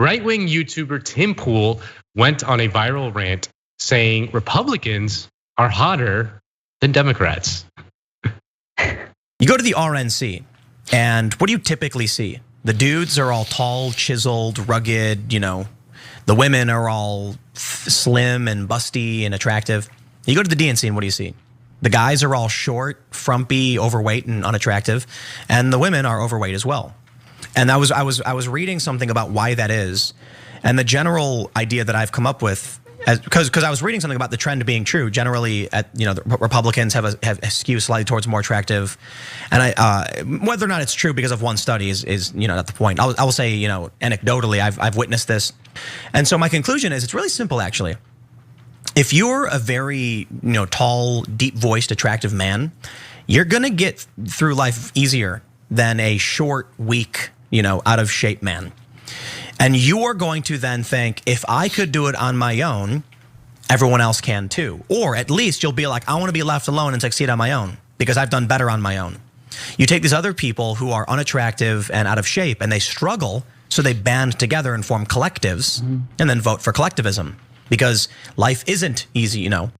right-wing YouTuber Tim Pool went on a viral rant saying Republicans are hotter than Democrats. You go to the RNC, and what do you typically see? The dudes are all tall, chiseled, rugged, the women are all slim and busty and attractive. You go to the DNC and what do you see? The guys are all short, frumpy, overweight, and unattractive, and the women are overweight as well. And I was reading something about why that is, and the general idea that I've come up with, because I was reading something about the trend being true. Generally, the Republicans have a skew slightly towards more attractive, and whether or not it's true because of one study is not the point. I will say anecdotally I've witnessed this, and so my conclusion is it's really simple actually. If you're a very tall, deep-voiced, attractive man, you're gonna get through life easier than a short, weak, out of shape man. And you're going to then think, if I could do it on my own, everyone else can too. Or at least you'll be like, I want to be left alone and succeed on my own because I've done better on my own. You take these other people who are unattractive and out of shape and they struggle, so they band together and form collectives and then vote for collectivism because life isn't easy, That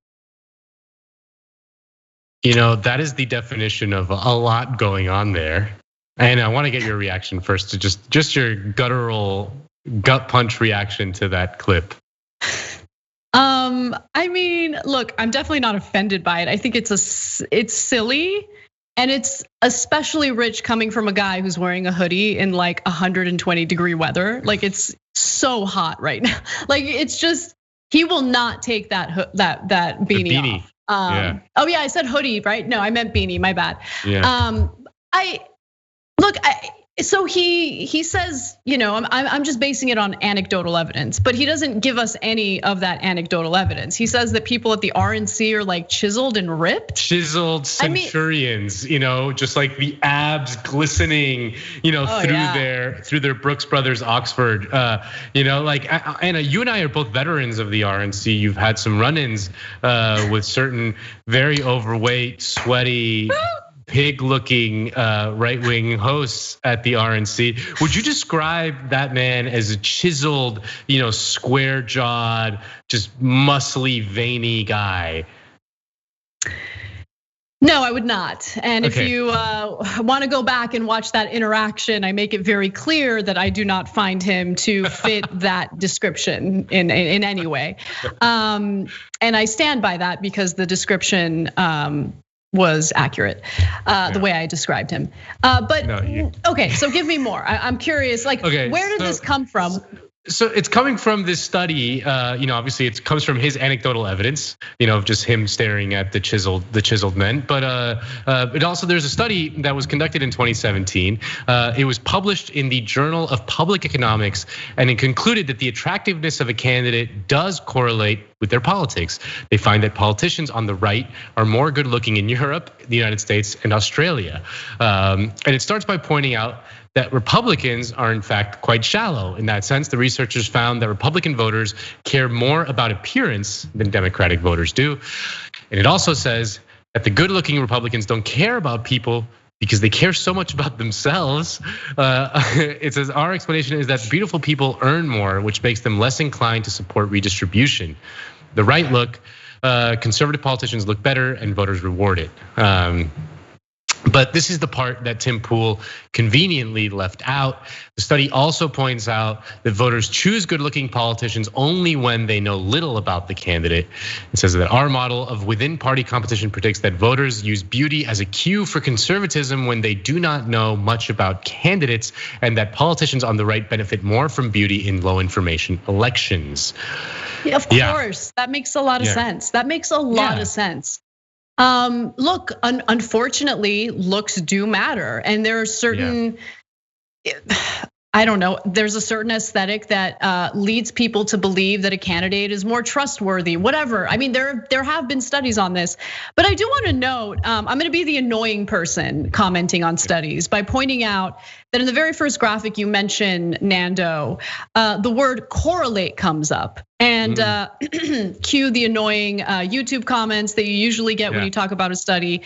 is the definition of a lot going on there. And I want to get your reaction first to just your guttural gut punch reaction to that clip. I mean, look, I'm definitely not offended by it. I think it's silly, and it's especially rich coming from a guy who's wearing a hoodie in like 120-degree weather. Like it's so hot right now. Like it's just he will not take that beanie off. Oh yeah, I said hoodie, right? No, I meant beanie. My bad. Yeah. So he says, I'm just basing it on anecdotal evidence, but he doesn't give us any of that anecdotal evidence. He says that people at the RNC are like chiseled and ripped. Chiseled centurions, just like the abs glistening, through their Brooks Brothers Oxford. Anna, you and I are both veterans of the RNC. You've had some run-ins with certain very overweight, sweaty, pig-looking right-wing hosts at the RNC. Would you describe that man as a chiseled, square-jawed, just muscly, veiny guy? No, I would not. And if you want to go back and watch that interaction, I make it very clear that I do not find him to fit that description in any way. And I stand by that because the description was accurate, the way I described him. Okay, so give me more. I'm curious, where did this come from? So it's coming from this study, obviously it comes from his anecdotal evidence, of just him staring at the chiseled men. But it also, there's a study that was conducted in 2017. It was published in the Journal of Public Economics, and it concluded that the attractiveness of a candidate does correlate with their politics. They find that politicians on the right are more good looking in Europe, the United States, and Australia. And it starts by pointing out that Republicans are in fact quite shallow. In that sense, the researchers found that Republican voters care more about appearance than Democratic voters do. And it also says that the good-looking Republicans don't care about people because they care so much about themselves. It says our explanation is that beautiful people earn more, which makes them less inclined to support redistribution. The right look, conservative politicians look better and voters reward it. But this is the part that Tim Pool conveniently left out. The study also points out that voters choose good-looking politicians only when they know little about the candidate. It says that our model of within-party competition predicts that voters use beauty as a cue for conservatism when they do not know much about candidates, and that politicians on the right benefit more from beauty in low-information elections. Yeah, of course, that makes a lot of sense. That makes a lot of sense. Look, unfortunately, looks do matter, and there are certain, I don't know, there's a certain aesthetic that leads people to believe that a candidate is more trustworthy, whatever. I mean, there have been studies on this, but I do want to note, I'm gonna be the annoying person commenting on studies by pointing out that in the very first graphic you mentioned, Nando, the word correlate comes up. And cue the annoying YouTube comments that you usually get when you talk about a study.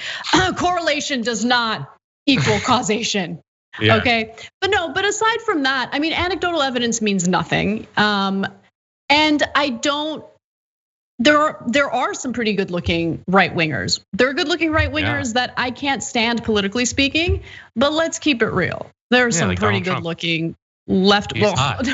Correlation does not equal causation. Yeah. Okay, but aside from that, I mean, anecdotal evidence means nothing. And I don't. There are some pretty good looking right wingers. There are good looking right wingers that I can't stand politically speaking, but let's keep it real. There are some like pretty Donald good looking left. He's hot.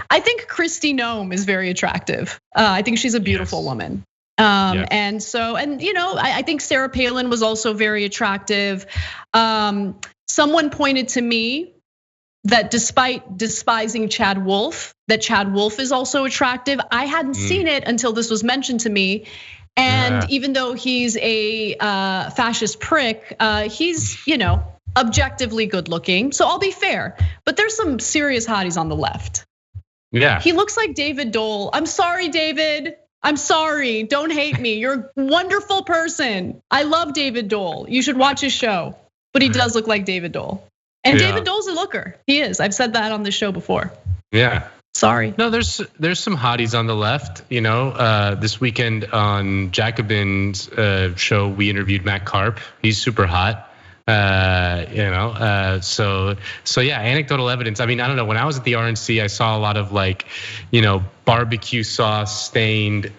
I think Kristi Noem is very attractive. I think she's a beautiful woman. And so, I think Sarah Palin was also very attractive. Someone pointed to me that despite despising Chad Wolf, that Chad Wolf is also attractive. I hadn't seen it until this was mentioned to me. And even though he's a fascist prick, he's, objectively good looking. So I'll be fair, but there's some serious hotties on the left. Yeah. He looks like David Dole. I'm sorry, David. I'm sorry, don't hate me. You're a wonderful person. I love David Dole. You should watch his show, but he does look like David Dole. And David Dole's a looker. He is. I've said that on the show before. Yeah. Sorry. No, there's some hotties on the left. This weekend on Jacobin's show, we interviewed Matt Karp. He's super hot. So yeah, anecdotal evidence. I mean, I don't know. When I was at the RNC, I saw a lot of barbecue sauce stained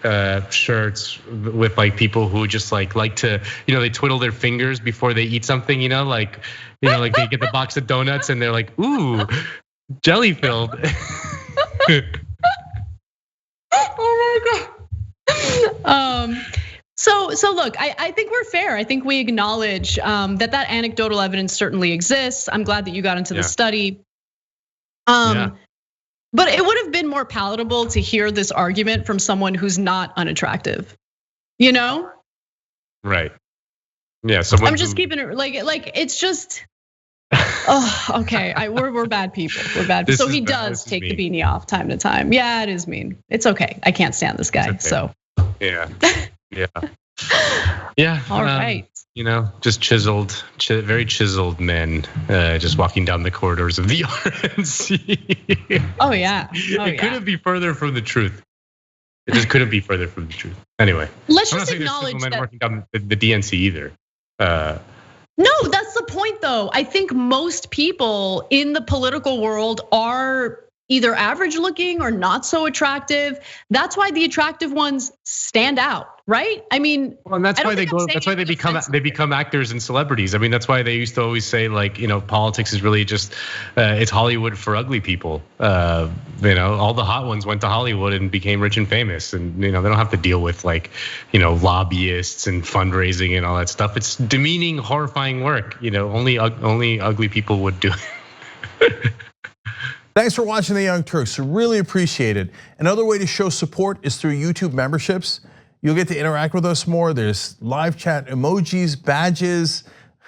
shirts with people who just like to, they twiddle their fingers before they eat something. They get the box of donuts and they're like, ooh, jelly filled. Oh my God. So look, I think we're fair. I think we acknowledge that anecdotal evidence certainly exists. I'm glad that you got into the study. But it would have been more palatable to hear this argument from someone who's not unattractive, Right. Yeah. I'm just keeping it like it's just. Oh, okay. We're bad people. We're bad. So he does take the beanie off time to time. Yeah, it is mean. It's okay. I can't stand this guy. So. Yeah. Yeah. All right. Just very chiseled men, just walking down the corridors of the RNC. Oh yeah. It couldn't be further from the truth. It just couldn't be further from the truth. Anyway, let's just acknowledge that. Working down the DNC either. No, that's the point though. I think most people in the political world are either average looking or not so attractive. That's why the attractive ones stand out, right? I mean, well, and that's why they become actors and celebrities. I mean, that's why they used to always say politics is really just it's Hollywood for ugly people. All the hot ones went to Hollywood and became rich and famous, and they don't have to deal with lobbyists and fundraising and all that stuff. It's demeaning, horrifying work. Only ugly people would do it. Thanks for watching The Young Turks. Really appreciate it. Another way to show support is through YouTube memberships. You'll get to interact with us more. There's live chat emojis, badges.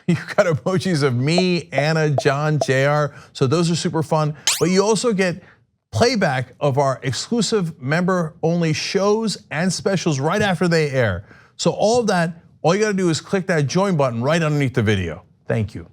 You've got emojis of me, Anna, John, JR. So those are super fun. But you also get playback of our exclusive member-only shows and specials right after they air. So all of that, all you gotta do is click that join button right underneath the video. Thank you.